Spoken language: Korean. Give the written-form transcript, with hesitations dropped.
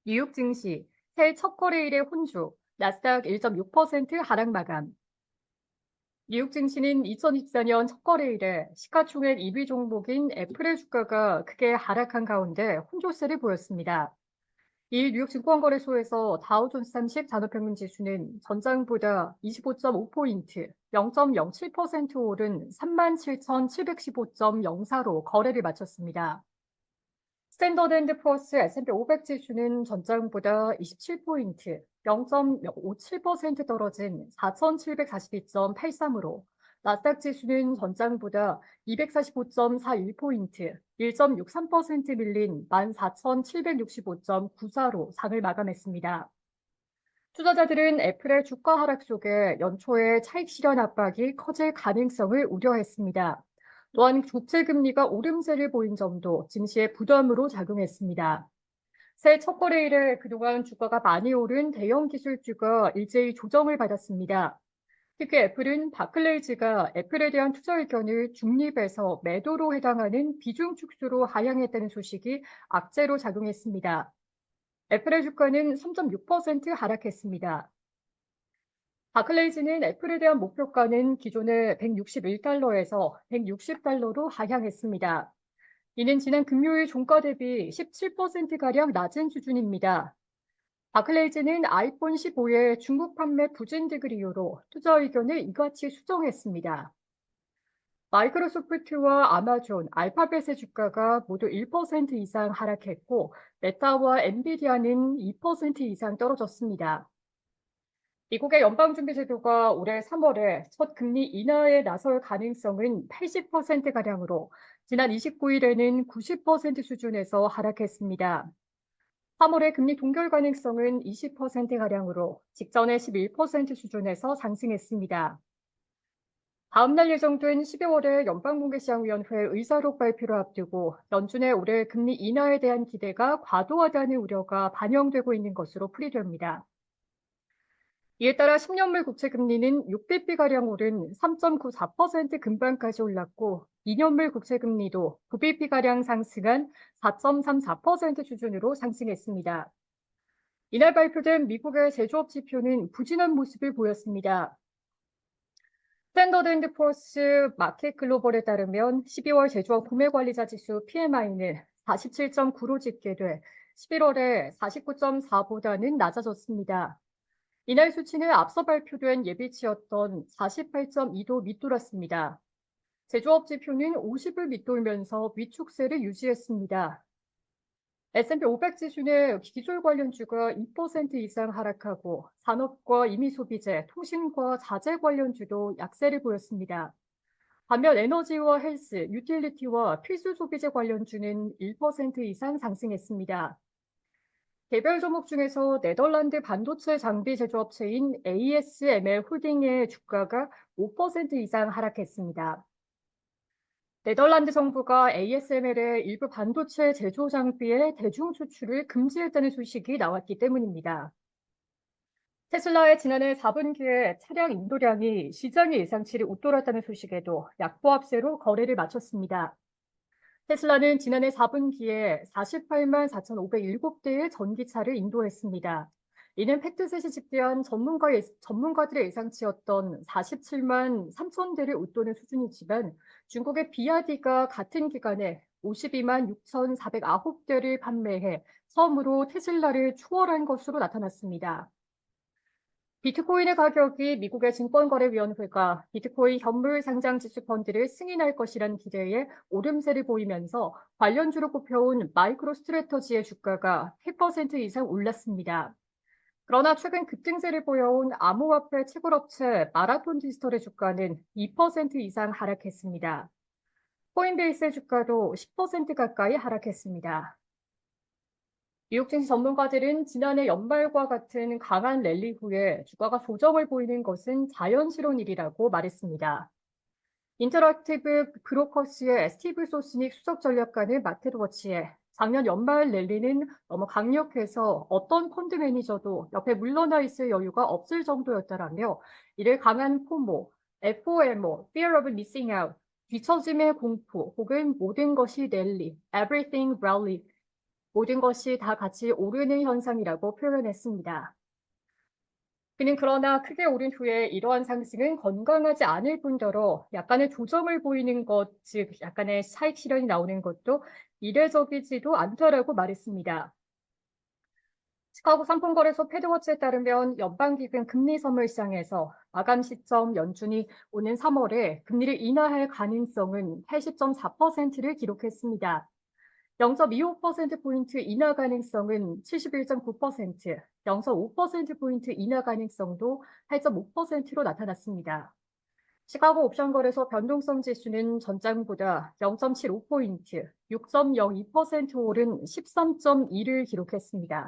뉴욕 증시 새해 첫 거래일의 혼조, 나스닥 1.6% 하락 마감. 뉴욕 증시는 2024년 첫 거래일에 시가총액 2위 종목인 애플의 주가가 크게 하락한 가운데 혼조세를 보였습니다. 이 뉴욕 증권거래소에서 다우존스 30 산업평균 지수는 전장보다 25.5포인트, 0.07% 오른 37,715.04로 거래를 마쳤습니다. 스탠더드앤드푸어스 S&P 500 지수는 전장보다 27포인트, 0.57% 떨어진 4,742.83으로 나스닥 지수는 전장보다 245.41포인트, 1.63% 밀린 14,765.94로 장을 마감했습니다. 투자자들은 애플의 주가 하락 속에 연초에 차익 실현 압박이 커질 가능성을 우려했습니다. 또한 국채 금리가 오름세를 보인 점도 증시의 부담으로 작용했습니다. 새해 첫 거래일에 그동안 주가가 많이 오른 대형 기술주가 일제히 조정을 받았습니다. 특히 애플은 바클레이즈가 애플에 대한 투자 의견을 중립에서 매도로 해당하는 비중 축소로 하향했다는 소식이 악재로 작용했습니다. 애플의 주가는 3.6% 하락했습니다. 바클레이즈는 애플에 대한 목표가는 기존의 $161에서 $160로 하향했습니다. 이는 지난 금요일 종가 대비 17%가량 낮은 수준입니다. 바클레이즈는 아이폰 15의 중국 판매 부진 등을 이유로 투자 의견을 이같이 수정했습니다. 마이크로소프트와 아마존, 알파벳의 주가가 모두 1% 이상 하락했고, 메타와 엔비디아는 2% 이상 떨어졌습니다. 미국의 연방준비제도가 올해 3월에 첫 금리 인하에 나설 가능성은 80%가량으로 지난 29일에는 90% 수준에서 하락했습니다. 3월의 금리 동결 가능성은 20%가량으로 직전의 11% 수준에서 상승했습니다. 다음 날 예정된 12월의 연방공개시장위원회 의사록 발표를 앞두고 연준의 올해 금리 인하에 대한 기대가 과도하다는 우려가 반영되고 있는 것으로 풀이됩니다. 이에 따라 10년물 국채 금리는 6bp가량 오른 3.94% 근방까지 올랐고 2년물 국채 금리도 9bp가량 상승한 4.34% 수준으로 상승했습니다. 이날 발표된 미국의 제조업 지표는 부진한 모습을 보였습니다. 스탠더드앤드푸어스 마켓 글로벌에 따르면 12월 제조업 구매관리자 지수 PMI는 47.9로 집계돼 11월에 49.4보다는 낮아졌습니다. 이날 수치는 앞서 발표된 예비치였던 48.2도 밑돌았습니다. 제조업 지표는 50을 밑돌면서 위축세를 유지했습니다. S&P 500 지수는 기술 관련주가 2% 이상 하락하고 산업과 임의소비재, 통신과 자재 관련주도 약세를 보였습니다. 반면 에너지와 헬스, 유틸리티와 필수 소비재 관련주는 1% 이상 상승했습니다. 개별 종목 중에서 네덜란드 반도체 장비 제조업체인 ASML 홀딩의 주가가 5% 이상 하락했습니다. 네덜란드 정부가 ASML의 일부 반도체 제조 장비의 대중 수출을 금지했다는 소식이 나왔기 때문입니다. 테슬라의 지난해 4분기에 차량 인도량이 시장의 예상치를 웃돌았다는 소식에도 약보합세로 거래를 마쳤습니다. 테슬라는 지난해 4분기에 48만 4,507대의 전기차를 인도했습니다. 이는 팩트셋이 집계한 전문가들의 예상치였던 47만 3천 대를 웃도는 수준이지만 중국의 비아디가 같은 기간에 52만 6,409대를 판매해 처음으로 테슬라를 추월한 것으로 나타났습니다. 비트코인의 가격이 미국의 증권거래위원회가 비트코인 현물 상장 지수 펀드를 승인할 것이란 기대에 오름세를 보이면서 관련주로 꼽혀온 마이크로 스트래터지의 주가가 10% 이상 올랐습니다. 그러나 최근 급등세를 보여온 암호화폐 채굴업체 마라톤 디지털의 주가는 2% 이상 하락했습니다. 코인베이스의 주가도 10% 가까이 하락했습니다. 뉴욕 증시 전문가들은 지난해 연말과 같은 강한 랠리 후에 주가가 조정을 보이는 것은 자연스러운 일이라고 말했습니다. 인터랙티브 브로커스의 스티브 소스닉 수석 전략가는 마켓워치에 작년 연말 랠리는 너무 강력해서 어떤 펀드 매니저도 옆에 물러나 있을 여유가 없을 정도였다라며 이를 강한 포모, FOMO, Fear of Missing Out, 뒤처짐의 공포 혹은 모든 것이 랠리, Everything Rally 모든 것이 다 같이 오르는 현상이라고 표현했습니다. 그는 그러나 크게 오른 후에 이러한 상승은 건강하지 않을 뿐더러 약간의 조정을 보이는 것, 즉 약간의 차익 실현이 나오는 것도 이례적이지도 않다라고 말했습니다. 시카고 상품거래소 패드워치에 따르면 연방기금 금리선물시장에서 마감 시점 연준이 오는 3월에 금리를 인하할 가능성은 80.4%를 기록했습니다. 0.25%포인트 인하 가능성은 71.9%, 0.5%포인트 인하 가능성도 8.5%로 나타났습니다. 시카고 옵션 거래소 변동성 지수는 전장보다 0.75포인트, 6.02% 오른 13.2를 기록했습니다.